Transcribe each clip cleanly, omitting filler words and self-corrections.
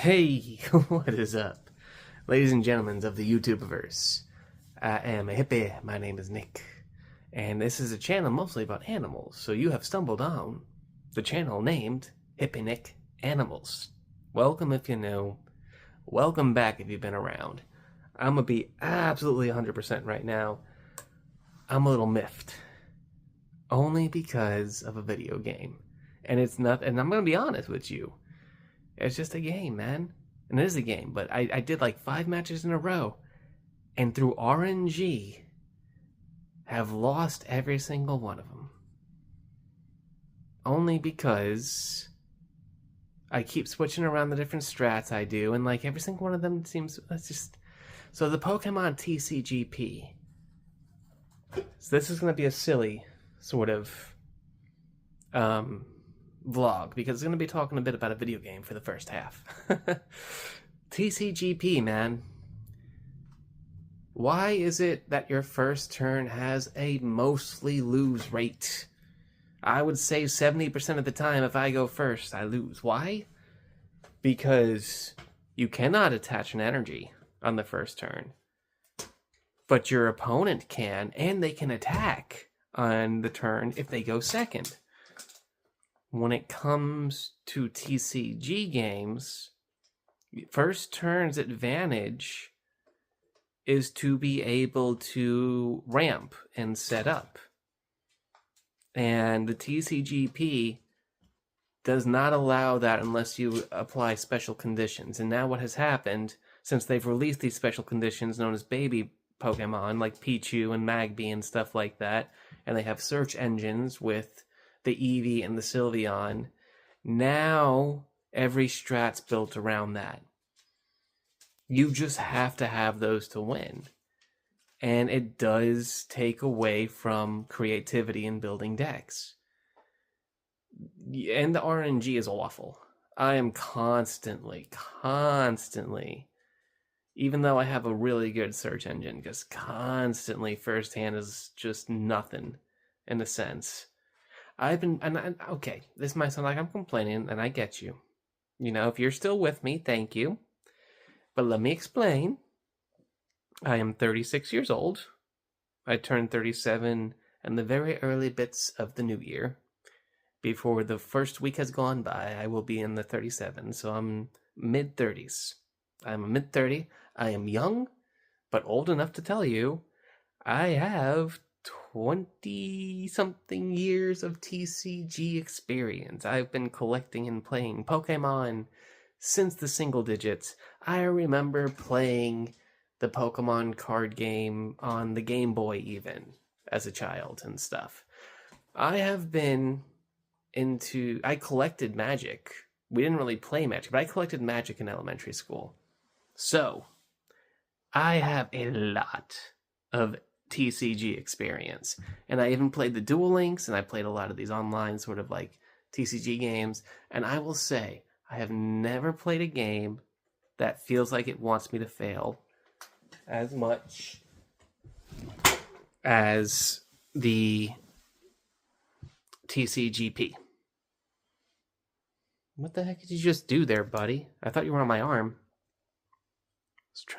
Hey, what is up? Ladies and gentlemen of the YouTubeverse. I am a hippie. My name is Nick. And this is a channel mostly about animals. So you have stumbled on the channel named Hippie Nick Animals. Welcome if you know. Welcome back if you've been around. I'm going to be absolutely 100% right now. I'm a little miffed. Only because of a video game. And it's not, and I'm going to be honest with you. It's just a game, man. And it is a game, but I did like 5 matches in a row. And through RNG, have lost every single one of them. Only because I keep switching around the different strats I do, and like every single one of them seems, that's just... So the Pokemon TCGP. So this is going to be a silly sort of vlog, because it's going to be talking a bit about a video game for the first half. TCGP, man. Why is it that your first turn has a mostly lose rate? I would say 70% of the time if I go first, I lose. Why? Because you cannot attach an energy on the first turn. But your opponent can, and they can attack on the turn if they go second. When it comes to TCG games, first turn's advantage is to be able to ramp and set up. And the TCGP does not allow that unless you apply special conditions. And now what has happened, since they've released these special conditions known as baby Pokemon, like Pichu and Magby and stuff like that, and they have search engines with the Eevee and the Sylveon, now every strat's built around that. You just have to have those to win. And it does take away from creativity in building decks. And the RNG is awful. I am constantly, even though I have a really good search engine, because constantly first hand is just nothing, in a sense. Okay, this might sound like I'm complaining, and I get you. You know, if you're still with me, thank you. But let me explain. I am 36 years old. I turned 37 in the very early bits of the new year. Before the first week has gone by, I will be in the 37, so I'm mid-30s. I'm a mid-30. I am young, but old enough to tell you I have 20-something years of TCG experience. I've been collecting and playing Pokemon since the single digits. I remember playing the Pokemon card game on the Game Boy even, as a child and stuff. I collected Magic. We didn't really play Magic, but I collected Magic in elementary school. So, I have a lot of TCG experience. And I even played the Duel Links, and I played a lot of these online sort of like TCG games. And I will say, I have never played a game that feels like it wants me to fail as much as the TCGP. What the heck did you just do there, buddy? I thought you were on my arm.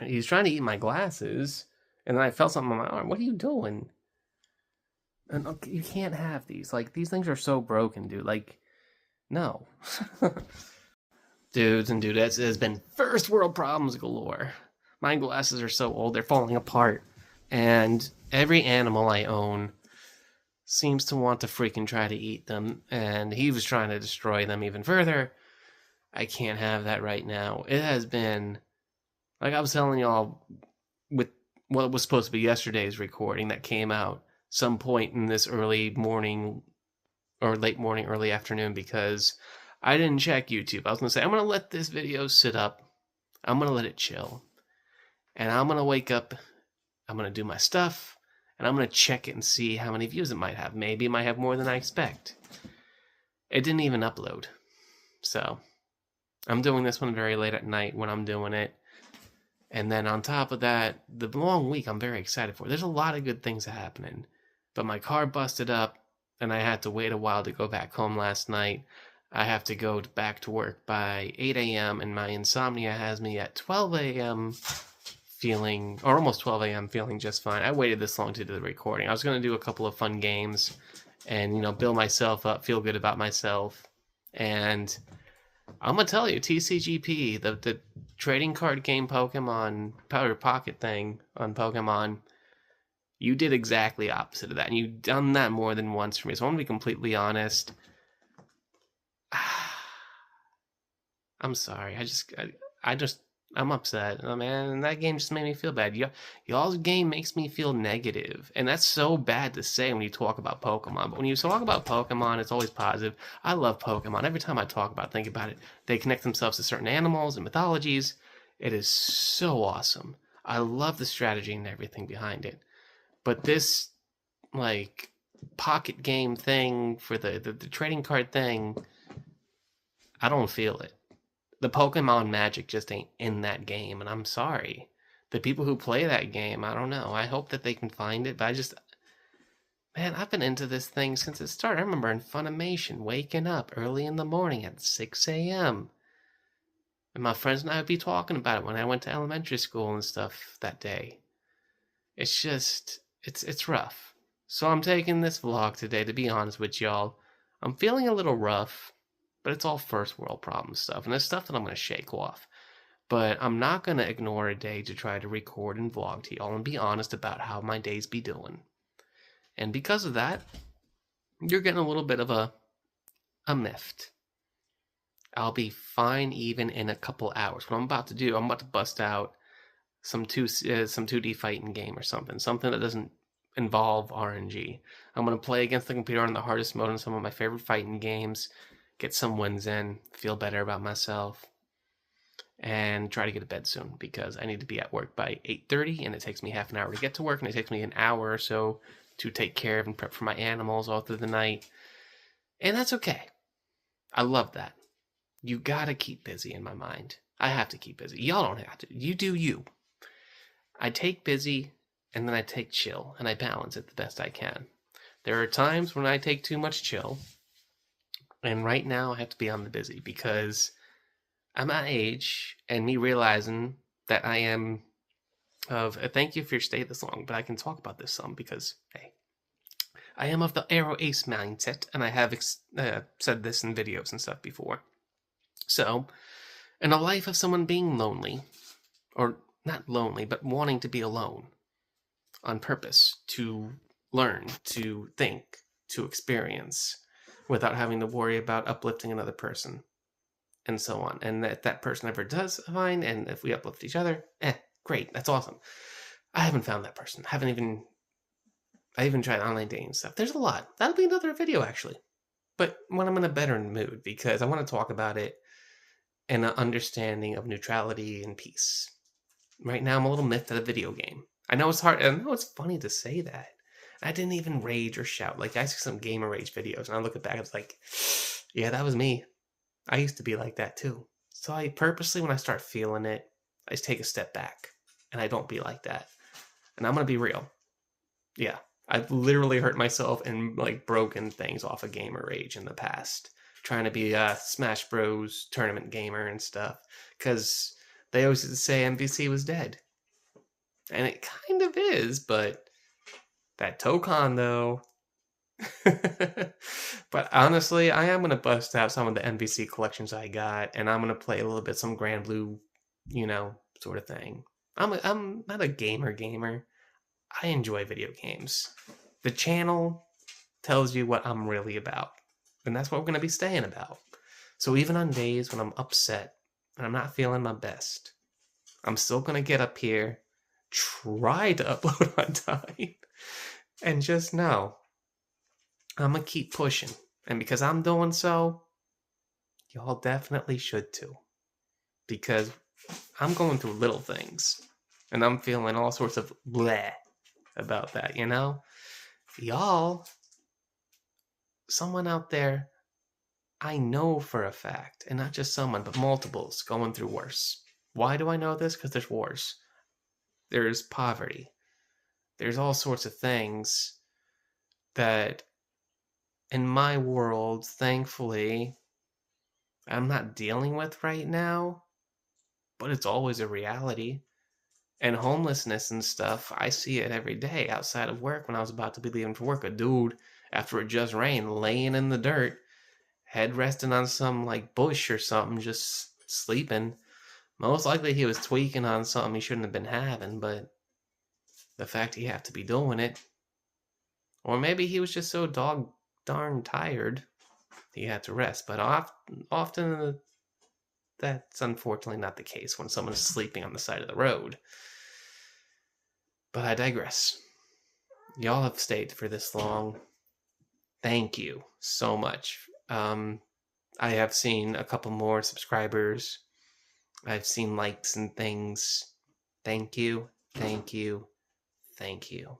He's trying to eat my glasses, and then I felt something on my arm. What are you doing? And you can't have these. Like, these things are so broken, dude. Like, no. Dudes and dudettes, it has been first world problems galore. My glasses are so old, they're falling apart. And every animal I own seems to want to freaking try to eat them. And he was trying to destroy them even further. I can't have that right now. It has been, like I was telling y'all, with what was supposed to be yesterday's recording that came out some point in this early morning, or late morning, early afternoon, because I didn't check YouTube. I was going to say, I'm going to let this video sit up. I'm going to let it chill. And I'm going to wake up. I'm going to do my stuff. And I'm going to check it and see how many views it might have. Maybe it might have more than I expect. It didn't even upload. So, I'm doing this one very late at night when I'm doing it. And then on top of that, the long week I'm very excited for. There's a lot of good things happening. But my car busted up, and I had to wait a while to go back home last night. I have to go back to work by 8 a.m. and my insomnia has me at 12 a.m. feeling, or almost 12 a.m. feeling just fine. I waited this long to do the recording. I was going to do a couple of fun games and, build myself up, feel good about myself. And I'm going to tell you, TCGP, the trading card game Pokemon, Powder Pocket thing on Pokemon, you did exactly opposite of that. And you've done that more than once for me. So I'm going to be completely honest. I'm sorry. I'm upset. Oh, man, that game just made me feel bad. Y'all's game makes me feel negative. And that's so bad to say when you talk about Pokemon. But when you talk about Pokemon, it's always positive. I love Pokemon. Every time I talk about it, think about it, they connect themselves to certain animals and mythologies. It is so awesome. I love the strategy and everything behind it. But this, like, pocket game thing for the trading card thing, I don't feel it. The Pokemon magic just ain't in that game, and I'm sorry. The people who play that game, I don't know. I hope that they can find it, but man, I've been into this thing since it started. I remember in Funimation, waking up early in the morning at 6 a.m. And my friends and I would be talking about it when I went to elementary school and stuff that day. It's just, it's rough. So I'm taking this vlog today, to be honest with y'all. I'm feeling a little rough, but it's all first world problem stuff, and it's stuff that I'm going to shake off. But I'm not going to ignore a day to try to record and vlog to y'all and be honest about how my days be doing. And because of that, you're getting a little bit of a miffed. I'll be fine even in a couple hours. What I'm about to do, I'm about to bust out some 2D fighting game or something that doesn't involve RNG. I'm going to play against the computer on the hardest mode in some of my favorite fighting games, get some wins in, feel better about myself, and try to get to bed soon because I need to be at work by 8:30, and it takes me half an hour to get to work, and it takes me an hour or so to take care of and prep for my animals all through the night. And that's okay. I love that. You gotta keep busy in my mind. I have to keep busy. Y'all don't have to. You do you. I take busy, and then I take chill, and I balance it the best I can. There are times when I take too much chill, and right now I have to be on the busy because I'm at age, and me realizing that I am thank you for your stay this long, but I can talk about this some because, hey, I am of the Arrow Ace mindset, and I have said this in videos and stuff before. So, in a life of someone being lonely, or not lonely, but wanting to be alone on purpose, to learn, to think, to experience, without having to worry about uplifting another person, and so on. And if that person ever does, fine, and if we uplift each other, great, that's awesome. I haven't found that person. I even tried online dating stuff. There's a lot. That'll be another video, actually. But when I'm in a better mood, because I want to talk about it in an understanding of neutrality and peace. Right now, I'm a little miffed at a video game. I know it's hard. I know it's funny to say that. I didn't even rage or shout. Like, I see some gamer rage videos, and I look back, I was like, yeah, that was me. I used to be like that, too. So I purposely, when I start feeling it, I just take a step back, and I don't be like that. And I'm going to be real. Yeah, I've literally hurt myself and, like, broken things off of gamer rage in the past. Trying to be a Smash Bros. Tournament gamer and stuff. Because they always used to say MVC was dead. And it kind of is, but that Tokon, though. But honestly, I am going to bust out some of the MVC collections I got, and I'm going to play a little bit some Grand Blue, sort of thing. I'm not a gamer. I enjoy video games. The channel tells you what I'm really about, and that's what we're going to be staying about. So even on days when I'm upset and I'm not feeling my best, I'm still going to get up here, try to upload on time, and just know I'm going to keep pushing. And because I'm doing so, y'all definitely should too. Because I'm going through little things, and I'm feeling all sorts of bleh about that, Y'all, someone out there, I know for a fact, and not just someone, but multiples going through worse. Why do I know this? Because there's wars. There's poverty. There's all sorts of things that, in my world, thankfully, I'm not dealing with right now, but it's always a reality. And homelessness and stuff, I see it every day outside of work. When I was about to be leaving for work, a dude, after it just rained, laying in the dirt, head resting on some like bush or something, just sleeping. Most likely he was tweaking on something he shouldn't have been having, but the fact he had to be doing it, or maybe he was just so dog darn tired he had to rest. But often that's unfortunately not the case when someone is sleeping on the side of the road. But I digress. Y'all have stayed for this long. Thank you so much. I have seen a couple more subscribers. I've seen likes and things. Thank you, thank you, thank you.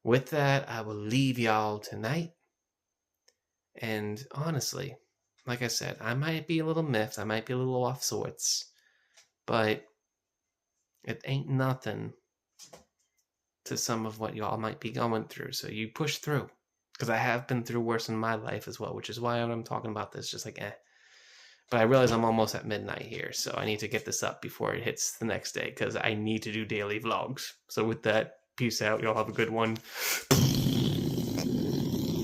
With that, I will leave y'all tonight. And honestly, like I said, I might be a little miffed. I might be a little off sorts. But it ain't nothing to some of what y'all might be going through. So you push through. Because I have been through worse in my life as well, which is why I'm talking about this just like, But I realize I'm almost at midnight here, so I need to get this up before it hits the next day, because I need to do daily vlogs. So with that, peace out. Y'all have a good one.